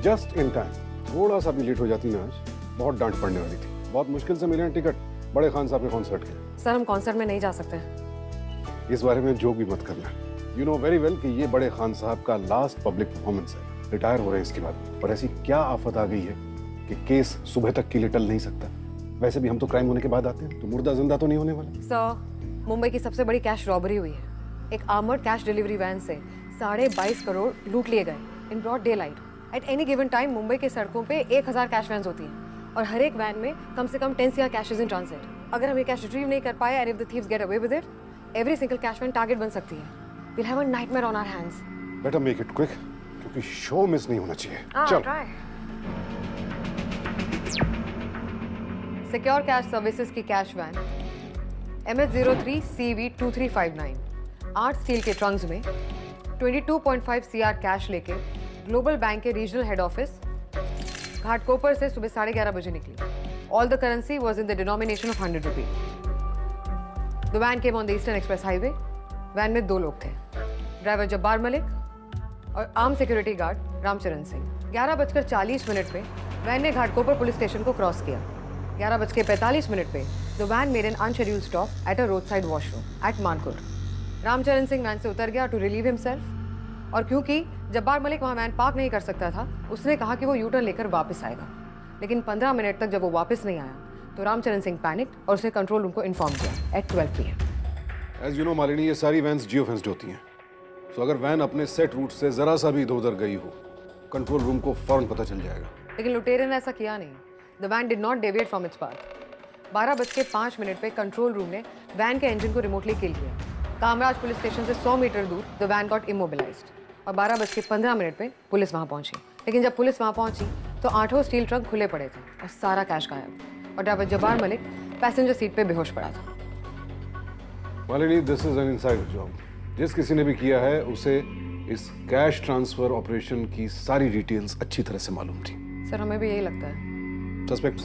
Just in time. थोड़ा सा भी लेट हो जाती ना आज, बहुत डांट पड़ने वाली थी। बहुत मुश्किल से मिले हैं टिकट बड़े खान साहब के कॉन्सर्ट के। सर हम कॉन्सर्ट में नहीं जा सकते। इस बारे में जोक भी मत करना। यू नो वेरी वेल कि ये बड़े खान साहब का लास्ट पब्लिक परफॉर्मेंस है, रिटायर हो रहे हैं इसके बाद। और ऐसी क्या आफत आ गई है कि केस सुबह तक के लिए टल नहीं सकता। वैसे भी हम तो क्राइम होने के बाद आते हैं, तो मुर्दा जिंदा तो नहीं होने वाला। सर मुंबई की सबसे बड़ी कैश रॉबरी हुई है। एक आर्मर्ड कैश डिलीवरी वैन से 22.5 करोड़ लूट लिए गए in broad daylight. At any given time Mumbai के सड़कों पे 1000 कैश वैन्स होती हैं और हर एक वैन में कम से कम 10 CR कैश इन ट्रांसिट। अगर हम ये कैश रिट्रीव नहीं कर पाए and if the thieves get away with it, every single cash van target बन सकती है। We'll have a nightmare on our hands. Better make it quick, क्योंकि शो मिस नहीं होना चाहिए। चल। Try. सिक्योर कैश सर्विसेज की cash van MH03 CV 2359 8 steel के ट्रंक्स में 22.5 CR कैश लेके ग्लोबल बैंक के रीजनल हेड ऑफिस घाटकोपर से सुबह 11:30 बजे निकली। All the currency was in the denomination of 100 rupee. The van came on the Eastern Express Highway. Van में 2 लोग थे, ड्राइवर जब्बार मलिक और arm security guard Ramcharan Singh. 11:40 पे वैन ने घाटकोपर पुलिस स्टेशन को क्रॉस किया। 11:45 पे the van made an unscheduled stop at a road side washroom at Mankhurd. Ramcharan Singh van से उतर गया टू रिलीव हिमसेल्फ, और क्योंकि जब्बार मलिक वहाँ वैन पार्क नहीं कर सकता था, उसने कहा कि वो यू टर्न लेकर वापस आएगा। लेकिन 15 मिनट तक जब वो वापस नहीं आया तो रामचरण सिंह पैनिक्ड और उसने कंट्रोल रूम को इन्फॉर्म किया at 12 PM। As you know Malini, ये सारी वैन्स जियो फेंस्ड होती हैं। तो अगर वैन अपने सेट रूट से जरा सा भी इधर उधर गई हो, कंट्रोल रूम को फौरन पता चल जाएगा। लेकिन लुटेरे ने ऐसा किया नहीं। The when did not deviate from its path. 12:05 पे कंट्रोल रूम ने वैन के इंजन को रिमोटली किल किया। कामराज पुलिस स्टेशन से 100 मीटर दूर द वैन गॉट इमोबिलाइज्ड और 12:15 पे पुलिस वहाँ पहुंची। लेकिन जब पुलिस वहाँ पहुंची तो 8 स्टील ट्रंक खुले पड़े थे और सारा कैश गायब, और driver Jabbar Malik passenger seat पे बेहोश पड़ा था। Malini, this is an insider job. जिस किसी ने भी किया है उसे इस कैश ट्रांसफर ऑपरेशन की सारी डिटेल्स अच्छी तरह से मालूम थी। सर हमें भी यही लगता है। Suspects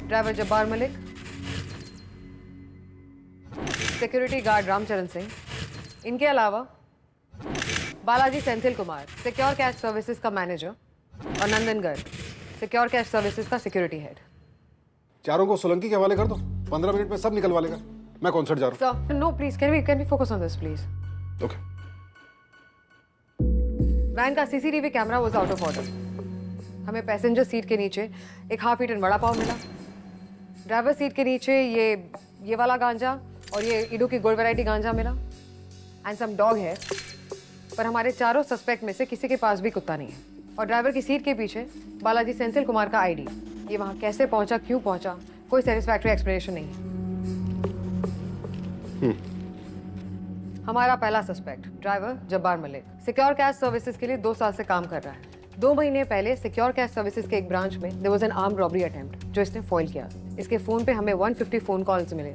driver Jabbar Malik, security guard Ramcharan Singh, इनके अलावा Balaji Senthil Kumar Secure Cash Services का मैनेजर और Nandan Garg Secure Cash Services का सिक्योरिटी हेड। चारों को सोलंकी के हवाले कर दो, 15 मिनट में सब निकलवा लेगा। मैं कॉन्सर्ट जा रहा sir no please, can we focus on this please. हूँ। ओके। वैन का CCTV camera was out of order. हमें पैसेंजर सीट के नीचे एक हाफ ईटन वड़ा पाव मिला। ड्राइवर सीट के नीचे ये वाला गांजा और ये इडू की गोल्ड वैरायटी गांजा मिला एंड सम डॉग है। पर हमारे चारों सस्पेक्ट में से किसी के पास भी कुत्ता नहीं है। और ड्राइवर की सीट के पीछे बालाजी सेंथिल कुमार का ID। ये वहाँ कैसे पहुंचा, क्यों पहुंचा, कोई सेटिस्फैक्टरी एक्सप्लेनेशन नहीं है। हमारा पहला suspect driver Jabbar Malik secure Cash services के लिए 2 साल से काम कर रहा है। 2 महीने पहले सिक्योर कैश सर्विसेज के एक ब्रांच में there was an armed robbery attempt जो इसने फॉइल किया। इसके फोन पे हमें 150 फोन कॉल्स मिले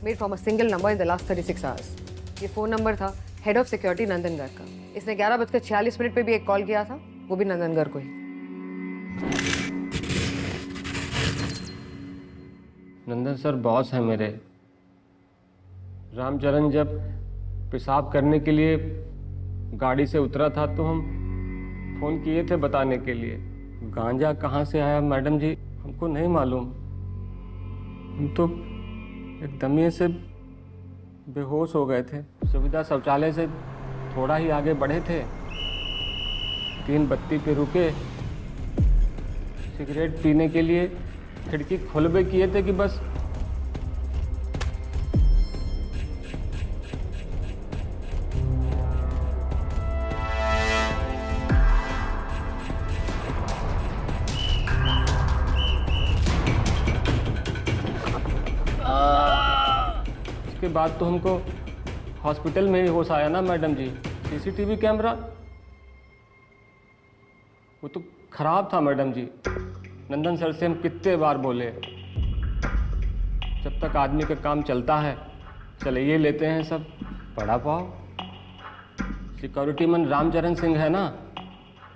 made from a single number in the last 36 hours. ये फोन नंबर था head of security Nandan Garg का। इसने 11:46 पे भी एक कॉल किया था, वो भी नंदन गर्ग को ही। नंदन सर बॉस है मेरे। रामचरण जब पेशाब करने के लिए गाड़ी से उतरा था तो हम फ़ोन किए थे बताने के लिए। गांजा कहाँ से आया मैडम जी हमको नहीं मालूम। हम तो एकदम ही से बेहोश हो गए थे। सुविधा शौचालय से थोड़ा ही आगे बढ़े थे, 3 बत्ती पे रुके, सिगरेट पीने के लिए खिड़की खोलबे किए थे कि बस उसके बाद तो हमको हॉस्पिटल में ही होश आया ना मैडम जी। सीसीटीवी कैमरा वो तो खराब था मैडम जी। नंदन सर से हम कितने बार बोले, जब तक आदमी का काम चलता है चले ये लेते हैं सब बड़ा पाव। सिक्योरिटी मैन रामचरण सिंह है ना,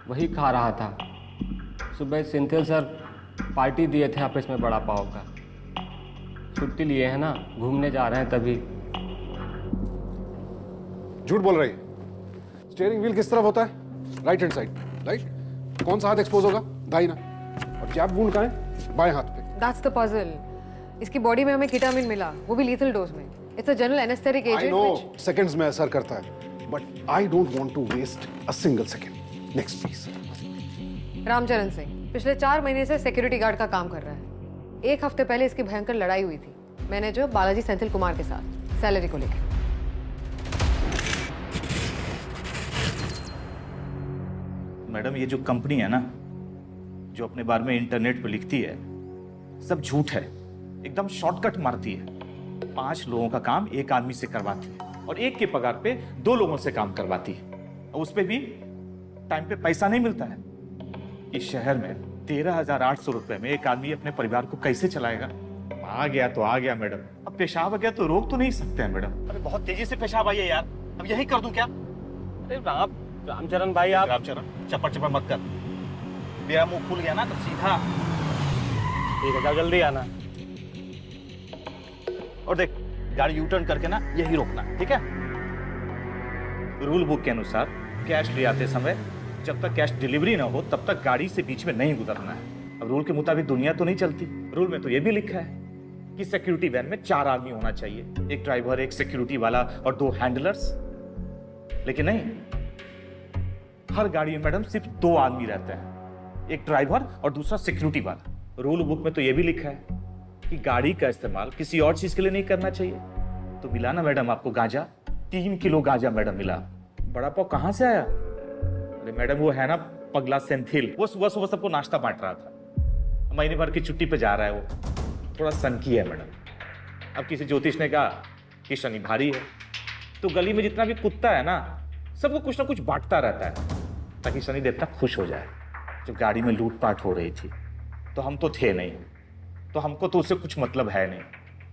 वही खा रहा था। सुबह सिंथिल सर पार्टी दिए थे ऑफिस में बड़ा पाव का। छुट्टी लिए हैं ना, घूमने जा रहे हैं तभी। झूठ बोल रही है। स्टीयरिंग व्हील किस तरफ होता है? Right hand side, right. कौन सा हाथ एक्सपोज होगा? दाहिना। और जैब वुंड कहाँ है? बाएं हाथ पे। That's the puzzle. इसकी बॉडी में हमें कीटामिन मिला, वो भी लीथल डोज में। It's a general anaesthetic I agent know seconds में असर करता है, but I don't want to waste a single second. Next please. Ramcharan Singh पिछले 4 महीने से सिक्योरिटी गार्ड का काम कर रहा है। 1 हफ्ते पहले इसकी भयंकर लड़ाई हुई थी मैनेजर बालाजी सेंथिल कुमार के साथ, सैलरी को लेकर। मैडम, ये जो कंपनी है ना, जो अपने बारे में इंटरनेट पे लिखती है, सब झूठ है। एकदम शॉर्टकट मारती है। 5 लोगों का काम एक आदमी से करवाती है और एक के पगार पे 2 लोगों से काम करवाती है, और उस पे भी टाइम पे पैसा नहीं मिलता है। इस शहर में 13,800 रुपए में एक आदमी अपने परिवार को कैसे चलाएगा? आ गया तो आ गया मैडम, अब पेशाब आ गया तो रोक तो नहीं सकते हैं मैडम। अरे बहुत तेजी से पेशाब आई है यार, अब यही कर दूं क्या? अरे रामचरण भाई आप रामचरण, चपर चपर मत कर। मेरा मुंह खुल गया ना तो सीधा। ठीक है, जाओ जल्दी आना। और देख, गाड़ी यू टर्न करके ना यही रोकना, ठीक है? रूल बुक के अनुसार कैश ले आते समय जब तक कैश डिलीवरी ना हो तब तक गाड़ी से बीच में नहीं गुजरना है। अब रूल के मुताबिक दुनिया तो नहीं चलती। रूल में तो ये भी लिखा है कि सिक्योरिटी वैन में 4 आदमी होना चाहिए, एक ड्राइवर, एक सिक्योरिटी वाला और 2 हैंडलर्स। लेकिन नहीं, हर गाड़ी में मैडम सिर्फ 2 आदमी रहते हैं, एक ड्राइवर और दूसरा सिक्योरिटी वाला। रूल बुक में तो ये भी लिखा है कि गाड़ी का इस्तेमाल किसी और चीज के लिए नहीं करना चाहिए। तो मिला ना मैडम आपको गांजा? 3 किलो गांजा मैडम मिला। बड़ा पाव कहां से आया? अरे मैडम, वो है ना पगला सेंथिल, वो सुबह सुबह सबको नाश्ता बांट रहा था। महीने भर की छुट्टी पे जा रहा है, वो थोड़ा सनकी है मैडम। अब किसी ज्योतिष ने कहा कि शनि भारी है, तो गली में जितना भी कुत्ता है ना, सबको कुछ ना कुछ बांटता रहता है ताकि शनि देवता खुश हो जाए। जब गाड़ी में लूटपाट हो रही थी तो हम तो थे नहीं, तो हमको तो उससे कुछ मतलब है नहीं।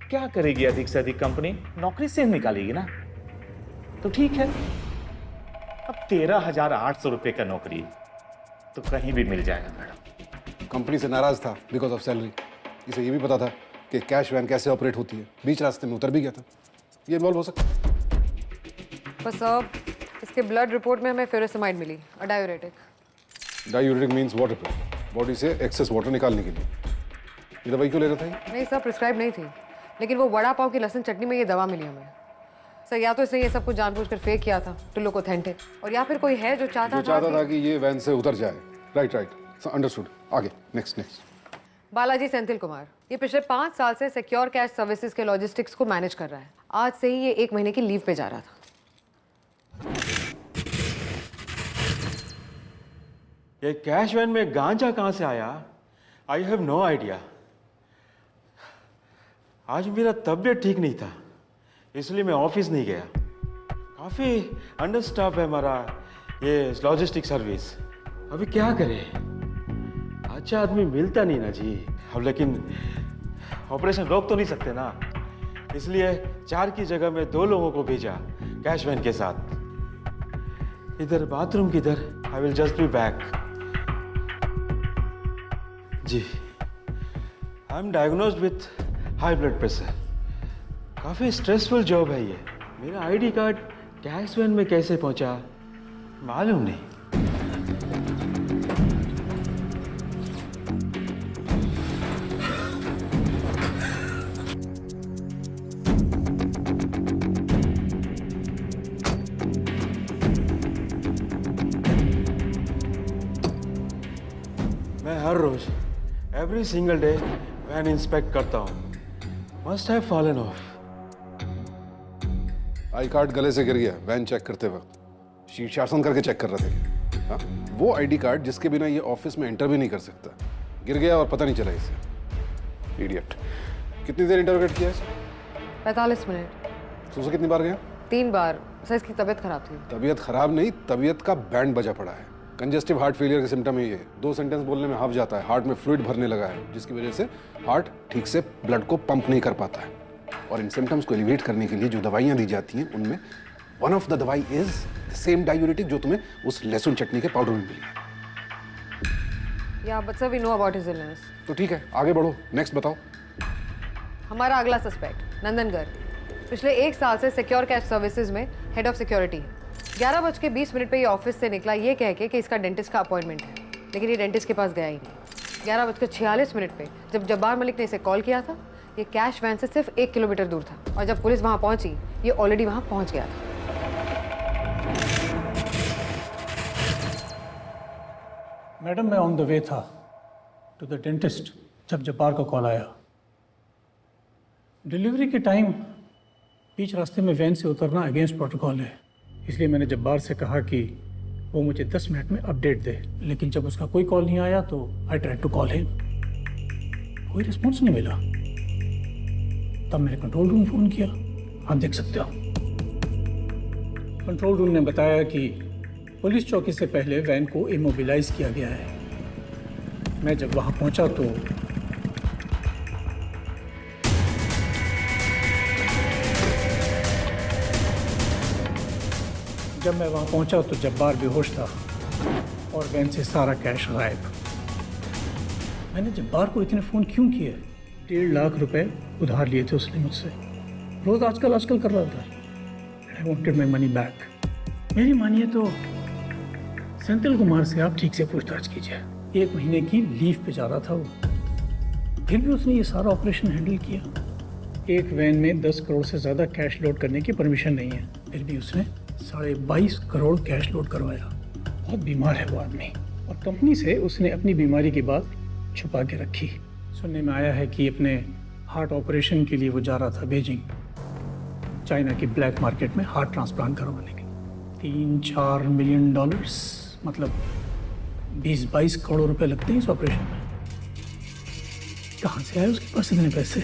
क्या करेगी अधिक से अधिक कंपनी? नौकरी से निकालेगी ना। तो ठीक है, अब 13,800 रुपए का नौकरी तो कहीं भी मिल जाएगा मैडम। कंपनी से नाराज था बिकॉज ऑफ सैलरी। इसे ये भी पता था कि कैश वैन कैसे ऑपरेट होती है, बीच रास्ते में उतर भी गया था। ये इन्वॉल्व हो सकता है। बस अब इसके ब्लड रिपोर्ट में हमें फेरोसेमाइड मिली, a diuretic. Diuretic means water proof, body से एक्सेस वाटर निकालने के लिए। ये दवाई क्यों ले रहा था ये? नहीं सर, प्रिस्क्राइब नहीं थी, लेकिन वो वड़ा पाव की लहसुन चटनी में ये दवा मिली हमें। सर या तो इसने ये सब कुछ जानबूझकर फेक किया था टू लुक ऑथेंटिक, और या फिर कोई है जो चाहता था कि ये वैन से उतर जाए। Right, understood. आगे, नेक्स्ट। बालाजी सेंथिल कुमार, ये पिछले 5 साल से सिक्योर कैश सर्विसेज के लॉजिस्टिक्स को मैनेज कर रहा है। आज से ही ये 1 महीने की लीव पे जा रहा था। ये कैश वैन में गांजा कहां से आया? I have no idea. आज मेरा तबीयत ठीक नहीं था, इसलिए मैं ऑफिस नहीं गया। काफी अंडरस्टाफ है हमारा ये लॉजिस्टिक सर्विस। अभी क्या करें? अच्छा आदमी मिलता नहीं ना जी। अब लेकिन ऑपरेशन रोक तो नहीं सकते ना, इसलिए 4 की जगह में 2 लोगों को भेजा कैश वैन के साथ। इधर बाथरूम किधर? I will just be back. जी, I am diagnosed with high blood pressure. काफ़ी स्ट्रेसफुल जॉब है ये। मेरा आईडी कार्ड कैश वैन में कैसे पहुंचा मालूम नहीं। मैं हर रोज every single day van inspect करता हूँ। Must have fallen off. ID card गले से गिर गया वैन चेक करते वक्त। शीर्षासन करके चेक कर रहे थे। हाँ, वो आईडी कार्ड जिसके बिना ये ऑफिस में एंटर भी नहीं कर सकता, गिर गया और पता नहीं चला इसे। इडियट। कितनी देर इंटरोगेट किया इसे? 45 मिनट। सुसु कितनी बार गया? 3 बार। सर इसकी तबीयत खराब थी। तबीयत खराब नहीं, तबीयत का बैंड बजा पड़ा है। कंजेस्टिव हार्ट फेलियर के सिम्टम है ये। 2 सेंटेंस बोलने में हाफ जाता है, हार्ट में फ्लूइड भरने लगा है, जिसकी वजह से हार्ट ठीक से ब्लड को पंप नहीं कर पाता है। और इन सिम्टम्स को एलिवेट करने के लिए जो दवाइयाँ दी जाती हैं उनमें वन ऑफ द दवाई इज सेम डायूरेटिक जो तुम्हें उस लहसुन चटनी के पाउडर में मिली है। या but sir we know about his illness. तो ठीक है, आगे बढ़ो, नेक्स्ट बताओ। हमारा अगला सस्पेक्ट नंदन गर्ग पिछले 1 साल से सिक्योर कैश सर्विसेज में हेड ऑफ सिक्योरिटी है। 11:20 पे ये ऑफिस से निकला ये कह के कि इसका डेंटिस्ट का अपॉइंटमेंट है, लेकिन ये डेंटिस्ट के पास गया ही नहीं। 11:46 पे जब जब्बार मलिक ने इसे कॉल किया था, ये कैश वैन से सिर्फ 1 किलोमीटर दूर था, और जब पुलिस वहां पहुंची ये ऑलरेडी वहां पहुंच गया था। मैडम, मैं ऑन द वे था टू द डेंटिस्ट जब जब्बार का कॉल आया। डिलीवरी के टाइम बीच रास्ते में वैन से उतरना अगेंस्ट प्रोटोकॉल है, इसलिए मैंने जब्बार से कहा कि वो मुझे 10 मिनट में अपडेट दे, लेकिन जब उसका कोई कॉल नहीं आया तो I tried to call him. कोई रिस्पॉन्स नहीं मिला। तब मैंने कंट्रोल रूम फ़ोन किया, आप देख सकते हो। कंट्रोल रूम ने बताया कि पुलिस चौकी से पहले वैन को इमोबिलाइज किया गया है। मैं जब वहाँ पहुँचा तो जब्बार बेहोश था और वैन से सारा कैश गायब। मैंने जब्बार को इतने फ़ोन क्यों किए? 1.5 लाख रुपए उधार लिए थे उसने मुझसे। रोज़ आजकल कर रहा था। I wanted my money back. मेरी मानिए तो सेंथिल कुमार से आप ठीक से पूछताछ कीजिए। 1 महीने की लीव पे जा रहा था वो, फिर भी उसने ये सारा ऑपरेशन हैंडल किया। एक वैन में 10 करोड़ से ज़्यादा कैश लोड करने की परमिशन नहीं है, फिर भी उसने 22.5 करोड़ कैश लोड करवाया। बहुत बीमार है वो आदमी, और कंपनी से उसने अपनी बीमारी की बात छुपा के रखी। सुनने में आया है कि अपने हार्ट ऑपरेशन के लिए वो जा रहा था बीजिंग, चाइना की ब्लैक मार्केट में हार्ट ट्रांसप्लांट करवाने के। $3-4 मिलियन, मतलब 20-22 करोड़ रुपए लगते हैं इस ऑपरेशन में। कहाँ से आए उसके पास इतने पैसे?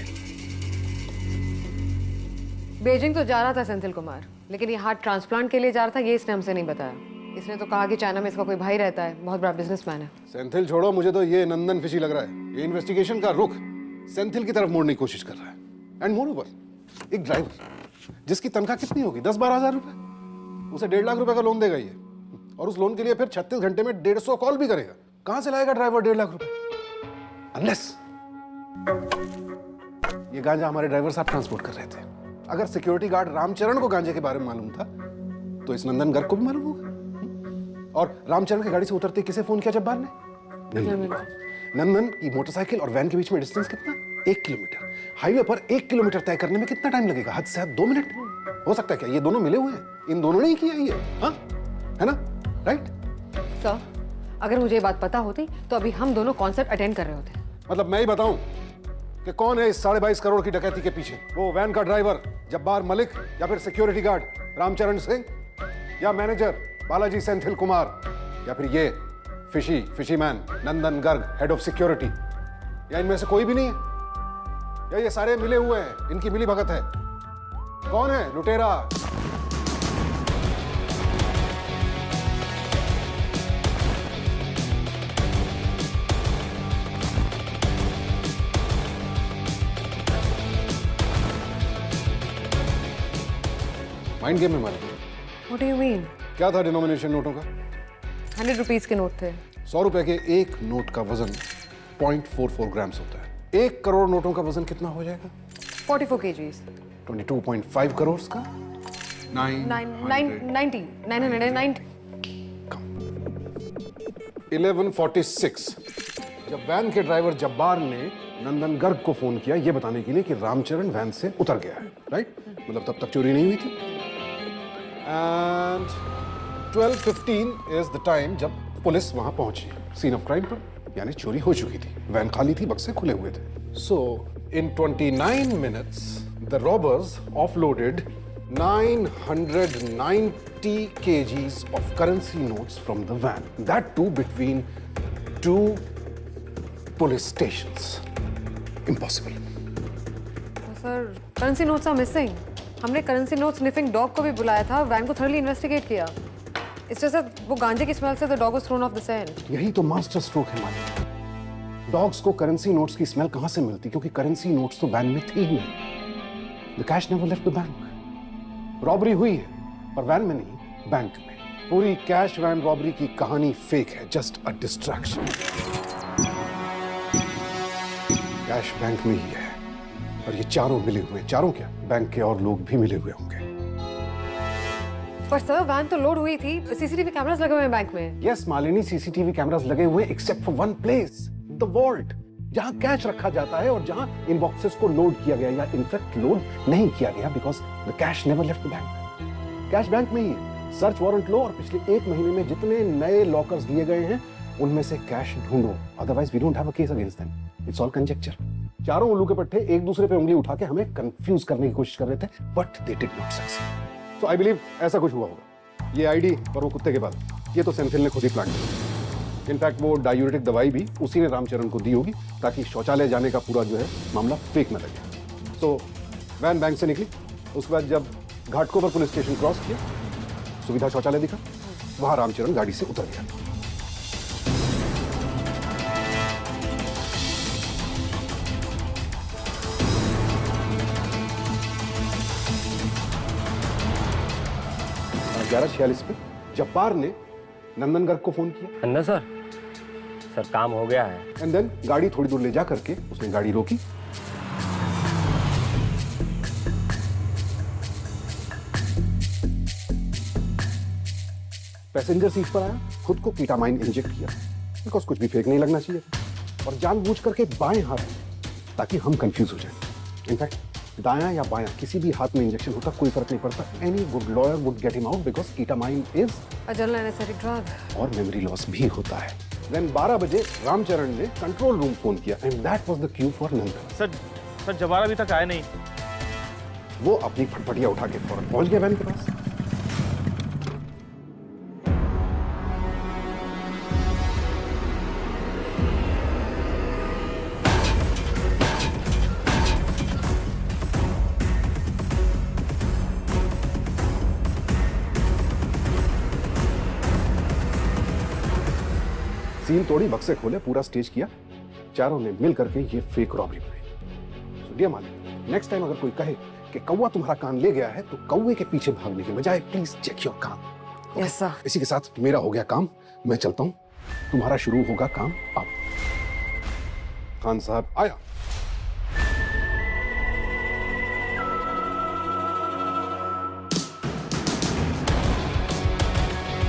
बीजिंग तो जा रहा था सेंथिल कुमार, लेकिन ये हार्ट ट्रांसप्लांट के लिए जा रहा था ये इसने हमसे नहीं बताया। इसने तो कहा कि चाइना में इसका कोई भाई रहता है, बहुत बड़ा बिजनेसमैन है। सेंथिल छोड़ो, मुझे तो ये नंदन फिशी लग रहा है। ये इन्वेस्टिगेशन का रुख सेंथिल की तरफ मोड़ने की कोशिश कर रहा है। एंड मोर ओवर, एक ड्राइवर जिसकी तनख्वाह कितनी होगी, 10-12 हज़ार रुपए, उसे 1.5 लाख रुपए का लोन देगा ये, और उस लोन के लिए फिर 36 घंटे में 150 कॉल भी करेगा। कहां से लाएगा ड्राइवर 1.5 लाख रुपए? अनलेस ये गांजा हमारे ड्राइवर साहब ट्रांसपोर्ट कर रहे थे। अगर सिक्योरिटी गार्ड रामचरण को गांजे के बारे में मालूम था तो इस नंदन गर्ग को भी मालूम होगा। और रामचरण की गाड़ी से उतरते किसे फोन किया जब्बार ने? नंदन की मोटरसाइकिल और वैन के बीच में डिस्टेंस कितना? 1 किलोमीटर। हाईवे पर 1 किलोमीटर तय करने में कितना टाइम लगेगा? हद से हद 2 मिनट हो सकता है। क्या ये दोनों मिले हुए हैं? इन दोनों ने ही किया ये, हाँ? है ना? राइट? सर, अगर मुझे ये बात पता होती तो अभी हम दोनों कॉन्सर्ट अटेंड कर रहे होते। मतलब मैं ही बताऊं कि कौन है इस 22.5 करोड़ की डकैती के पीछे? वो वैन का ड्राइवर जब्बार मलिक, या फिर सिक्योरिटी गार्ड रामचरण सिंह, या मैनेजर बालाजी सेंथिल कुमार, या फिर ये fishy man Nandan Garg, head of security? या इनमें से कोई भी नहीं है? या ये सारे मिले हुए हैं, इनकी मिली भगत है? कौन है लुटेरा? माइंड गेम में मार दिया। What do you mean? क्या था डिनोमिनेशन नोटों का? 100 रुपीज के नोट थे। 100 रुपए के एक नोट का वजन 0.44 ग्राम्स होता है। 1 करोड़ नोटों का वजन कितना हो जाएगा? 44 kgs। 22.5 करोड़ का 990 1146। जब वैन के ड्राइवर जब्बार ने नंदन गर्ग को फोन किया ये बताने के लिए कि रामचरण वैन से उतर गया है, राइट? मतलब तब तक चोरी नहीं हुई थी। एंड 12:15 इज द टाइम जब पुलिस वहां पहुंची सीन ऑफ क्राइम पर, यानी चोरी हो चुकी थी। वैन खाली थी, बक्से खुले हुए थे। So in 29 minutes the robbers offloaded 990 kgs of currency notes from the van. That too between 2 police stations. Impossible. Sir, currency notes are missing. हमने करेंसी नोट स्निफिंग डॉग को भी बुलाया था, वैन को थर्ली इन्वेस्टिगेट किया। It's just वो गांजे की स्मेल से the dog was thrown off the scent. यही तो मास्टर स्ट्रोक है मालिक। डॉग्स को करेंसी नोट्स की स्मेल कहां से मिलती? क्योंकि करेंसी नोट्स तो वैन में थे ही नहीं। The cash never left the bank. Robbery हुई है पर वैन में नहीं, बैंक में। पूरी कैश वैन रॉबरी की कहानी फेक है, just a distraction. Cash bank में ही है और ये चारों मिले हुए हैं। चारों क्या, बैंक के और लोग भी मिले हुए होंगे। पर सर वैन तो लोड हुई थी, सीसीटीवी कैमरास लगे हुए हैं बैंक में। यस मालिनी, सीसीटीवी कैमरास लगे हुए except for one place, the vault, जहां कैश रखा जाता है और जहां इन बॉक्सेस को लोड किया गया, या इनफैक्ट लोड नहीं किया गया because the cash never left the bank. Cash bank में ही है। सर्च वारंट लो और पिछले 1 महीने में जितने नए लॉकर्स दिए गए हैं उनमें से कैश ढूंढो, otherwise we don't have a case against them. It's all conjecture. चारों उल्लू के पट्टे एक दूसरे पे उंगली उठा के हमें कंफ्यूज करने की कोशिश कर रहे थे, but they did not succeed. So I believe ऐसा कुछ हुआ होगा। ये आईडी और वो कुत्ते के बाद, ये तो सेंथिल ने खुद ही प्लान किया। इनफैक्ट वो डायूरेटिक दवाई भी उसी ने रामचरण को दी होगी ताकि शौचालय जाने का पूरा जो है मामला फेक न लगे। सो वैन बैंक से निकली, उसके बाद जब घाटकोपर पुलिस स्टेशन क्रॉस किया, सुविधा शौचालय दिखा, वहां रामचरण गाड़ी से उतर गया। और 11:46 पे जब्बार ने नंदन गर्ग को फोन किया। अन्ना सर, काम हो गया है। एंड देन गाड़ी थोड़ी दूर ले जा करके उसने गाड़ी रोकी। पैसेंजर सीट पर आया, खुद को कीटामाइन इंजेक्ट किया बिकॉज कुछ भी फेक नहीं लगना चाहिए था, और जानबूझ करके बाएं हाथ ताकि हम कंफ्यूज हो जाएं। इनफैक्ट दायां या बायां किसी भी हाथ में इंजेक्शन होता कोई फर्क नहीं पड़ता। Any good lawyer would get him out because ketamine is a general anaesthetic drug. और मेमोरी लॉस भी होता है। देन 12 बजे रामचरण ने कंट्रोल रूम फोन किया and that was the cue for Nandan. Sir Jawahar अभी तक आया नहीं। वो अपनी फटफटिया उठा के फौरन पहुंच गया वैन के पास। सील तोड़ी, बक्से खोले, पूरा स्टेज किया। चारों ने मिल करके ये फेक रॉबरी बनाई। सो डियर मालिक, नेक्स्ट टाइम अगर कोई कहे कि कौवा तुम्हारा कान ले गया है तो कौवे के पीछे भागने की बजाय please check your con. Yes sir. इसी के साथ मेरा हो गया काम, मैं चलता हूं। तुम्हारा शुरू होगा काम अब। खान साहब आया।